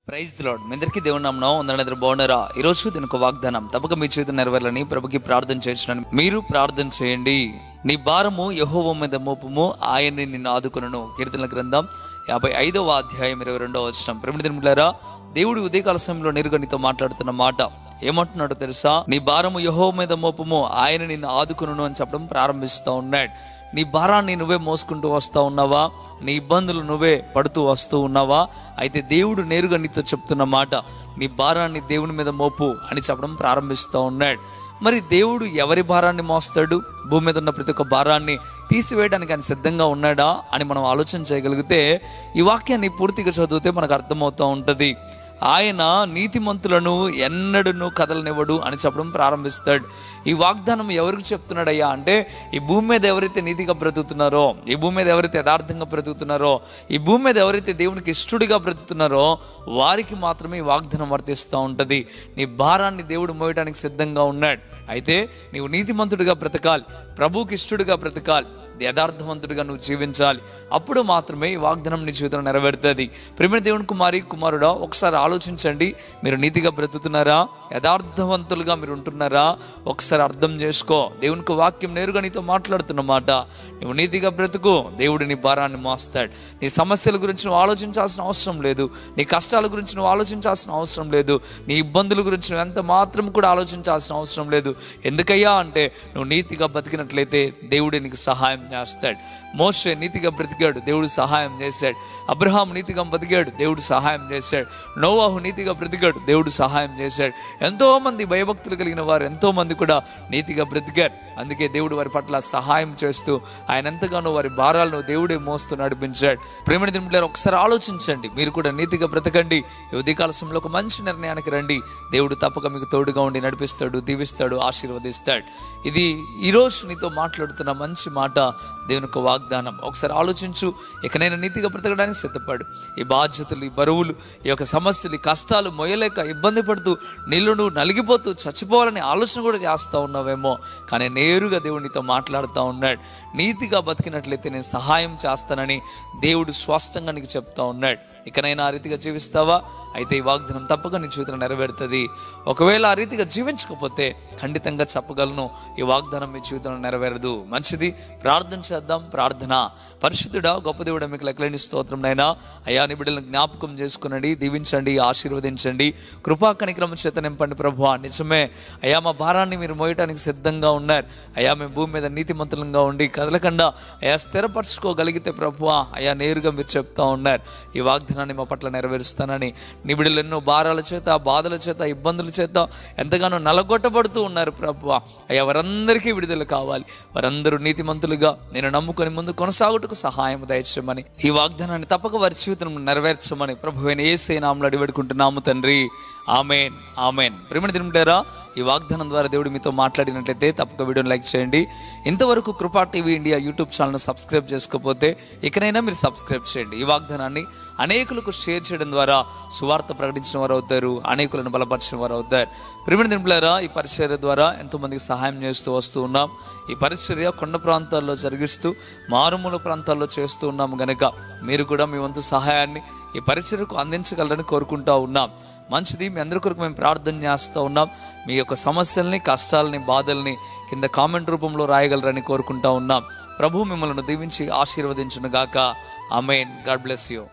Praise the lord. మీ అందరికీ దేవుని నామమున వందనాలు. బాగున్నారా? ఈరోజు దీనికి వాగ్దానం తప్పక మీ చేతులు నెరవేరాలని ప్రభుకి ప్రార్థన చేస్తున్నాను. మీరు ప్రార్థన చేయండి. నీ భారము యెహోవా మీద మోపుము, ఆయన్ని నిన్ను ఆదుకొనును. కీర్తనల గ్రంథం 55వ అధ్యాయం 22వ వచనం. ప్రేమిలారా, దేవుడి ఉదయకాల సమయంలో నేరుగా నీతో మాట్లాడుతున్న మాట ఏమంటున్నాడో తెలుసా? నీ భారము యెహోవా మీద మోపుము, ఆయన నిన్ను ఆదుకొనును అని చెప్పడం ప్రారంభిస్తూ ఉన్నాడు. నీ భారాన్ని నువ్వే మోసుకుంటూ వస్తూ ఉన్నావా? నీ ఇబ్బందులు నువ్వే పడుతూ వస్తూ ఉన్నావా? అయితే దేవుడు నేరుగా నీతో చెప్తున్న మాట, నీ భారాన్ని దేవుని మీద మోపు అని చెప్పడం ప్రారంభిస్తూ ఉన్నాడు. మరి దేవుడు ఎవరి భారాన్ని మోస్తాడు? భూమి మీద ఉన్న ప్రతి ఒక్క భారాన్ని తీసివేయడానికి ఆయన సిద్ధంగా ఉన్నాడా అని మనం ఆలోచన చేయగలిగితే, ఈ వాక్యాన్ని పూర్తిగా చదివితే మనకు అర్థమవుతూ ఉంటుంది. ఆయన నీతిమంతులను ఎన్నడూ కదలనివ్వడు అని చెప్పడం ప్రారంభిస్తాడు. ఈ వాగ్దానం ఎవరికి చెప్తున్నాడయ్యా అంటే, ఈ భూమి మీద ఎవరైతే నీతిగా బ్రతుకుతున్నారో, ఈ భూమి మీద ఎవరైతే యథార్థంగా బ్రతుకుతున్నారో, ఈ భూమి మీద ఎవరైతే దేవునికి ఇష్టడుగా బ్రతుకుతున్నారో వారికి మాత్రమే ఈ వాగ్దానం వర్తిస్తూ ఉంటుంది. నీ భారాన్ని దేవుడు మోయడానికి సిద్ధంగా ఉన్నాడు. అయితే నీవు నీతిమంతుడిగా బ్రతకాలి, ప్రభువుకి ఇష్టడుగా బ్రతకాలి, యథార్థవంతుడిగా నువ్వు జీవించాలి. అప్పుడు మాత్రమే ఈ వాగ్దానం నీ జీవితంలో నెరవేరుతుంది. ప్రియమైన దేవుని కుమారుడా, ఒకసారి ఆలోచించండి. మీరు నీతిగా బ్రతుకుతున్నారా? యథార్థవంతులుగా మీరు ఉంటున్నారా? ఒకసారి అర్థం చేసుకో. దేవునికి వాక్యం నేరుగా నీతో మాట్లాడుతున్నమాట. నువ్వు నీతిగా బ్రతుకు, దేవుడు నీ భారాన్ని మోస్తాడు. నీ సమస్యల గురించి నువ్వు ఆలోచించాల్సిన అవసరం లేదు. నీ కష్టాల గురించి నువ్వు ఆలోచించాల్సిన అవసరం లేదు. నీ ఇబ్బందుల గురించి నువ్వు ఎంత మాత్రం కూడా ఆలోచించాల్సిన అవసరం లేదు. ఎందుకయ్యా అంటే, నువ్వు నీతిగా బతికినట్లయితే దేవుడు నీకు సహాయం చేస్తాడు. మోషే నీతిగా బ్రతికాడు, దేవుడు సహాయం చేశాడు. అబ్రహాం నీతిగా బతికాడు, దేవుడు సహాయం చేశాడు. నోవాహు నీతిగా బ్రతికాడు, దేవుడు సహాయం చేశాడు. ఎంతో మంది భయభక్తులు కలిగిన వారు ఎంతో మంది కూడా నీతిగా బ్రతికారు. అందుకే దేవుడు వారి పట్ల సహాయం చేస్తూ ఆయన ఎంతగానో వారి భారాలను దేవుడే మోస్తూ నడిపించాడు. ప్రేమని దింపులారు, ఒకసారి ఆలోచించండి. మీరు కూడా నీతిగా బ్రతకండి. ఈ ఉదయకాల సమయంలో ఒక మంచి నిర్ణయానికి రండి. దేవుడు తప్పక మీకు తోడుగా ఉండి నడిపిస్తాడు, దీవిస్తాడు, ఆశీర్వదిస్తాడు. ఇది ఈరోజు నీతో మాట్లాడుతున్న మంచి మాట, దేవుని యొక్క వాగ్దానం. ఒకసారి ఆలోచించు. ఇక నేను నీతిగా బ్రతకడానికి సిద్ధపడు. ఈ బాధ్యతలు, ఈ బరువులు, ఈ యొక్క సమస్యలు, ఈ కష్టాలు మొయ్యలేక ఇబ్బంది పడుతూ నువ్వు నలిగిపోతూ చచ్చిపోవాలని ఆలోచన కూడా చేస్తూ ఉన్నావేమో. కానీ నేరుగా దేవుడు నీతో మాట్లాడుతూ ఉన్నాడు. నీతిగా బతికినట్లయితే నేను సహాయం చేస్తానని దేవుడు స్పష్టంగా నీకు చెప్తా ఉన్నాడు. ఇకనైనా ఆ రీతిగా జీవిస్తావా? అయితే ఈ వాగ్దానం తప్పక నీ జీవితంలో నెరవేరుతుంది. ఒకవేళ ఆ రీతిగా జీవించకపోతే ఖండితంగా చెప్పగలను, ఈ వాగ్దానం మీ జీవితంలో నెరవేరదు. మంచిది, ప్రార్థన చేద్దాం. ప్రార్థన. పరిశుద్ధుడా, గొప్ప దేవుడా, మీకు లెక్కలేని స్తోత్రం నైనా. అయ్యా, నీ బిడ్డలను జ్ఞాపకం చేసుకునండి, దీవించండి, ఆశీర్వదించండి, కృపా కనికరము చేత నింపండి ప్రభువా. నిజమే అయ్యా, మా భారాన్ని మీరు మోయటానికి సిద్ధంగా ఉన్నారు. అయ్యా, మేము భూమి మీద నీతిమంతులంగా ఉండి కదలకుండా అయ్యా స్థిరపరచుకోగలిగితే ప్రభువా, అయ్యా నేరుగా మీరు చెప్తా ఉన్నారు, ఈ వాగ్దానాన్ని మా పట్ల నెరవేరుస్తానని. నీ బిడ్డలు ఎన్నో భారాల చేత, బాధల చేత, ఇబ్బందుల చేత ఎంతగానో నలగొట్టబడుతూ ఉన్నారు ప్రభువా. అయ్యా, వారందరికీ విడుదల కావాలి. వారందరూ నీతిమంతులుగా నేను నమ్ముకొని ముందు కొనసాగుటకు సహాయం దయచేయమని, ఈ వాగ్దానాన్ని తప్పక వారి జీవితం నెరవేర్చమని ప్రభువైన యేసయ్య నామములో అడిగి వేడుకుంటున్నాము తండ్రి. Amen, amen. ప్రియమైన దినములారా, ఈ వాగ్దానం ద్వారా దేవుడు మీతో మాట్లాడినట్లయితే తప్పక వీడియోని లైక్ చేయండి. ఇంతవరకు కృపా టీవీ ఇండియా యూట్యూబ్ ఛానల్ని సబ్స్క్రైబ్ చేసుకోకపోతే ఇకనైనా మీరు సబ్స్క్రైబ్ చేయండి. ఈ వాగ్దానాన్ని అనేకులకు షేర్ చేయడం ద్వారా సువార్త ప్రకటించిన వారు అవుతారు, అనేకులను బలపరిచిన వారు అవుతారు. ప్రియమైన దినములారా, ఈ పరిచర్య ద్వారా ఎంతోమందికి సహాయం చేస్తూ వస్తూ ఉన్నాం. ఈ పరిచర్య కొండ ప్రాంతాల్లో జరిగిస్తూ మారుమూల ప్రాంతాల్లో చేస్తూ ఉన్నాము గనక మీరు కూడా మీ వంతు సహాయాన్ని ఈ పరిచర్యకు అందించగలరని కోరుకుంటూ ఉన్నాం. మంచిది, మీ అందరి కొరకు మేము ప్రార్థన చేస్తూ ఉన్నాం. మీ యొక్క సమస్యల్ని, కష్టాలని, బాధల్ని కింద కామెంట్ రూపంలో రాయగలరని కోరుకుంటూ ఉన్నాం. ప్రభు మిమ్మల్ని దీవించి ఆశీర్వదించును గాక. ఆమేన్. God bless you.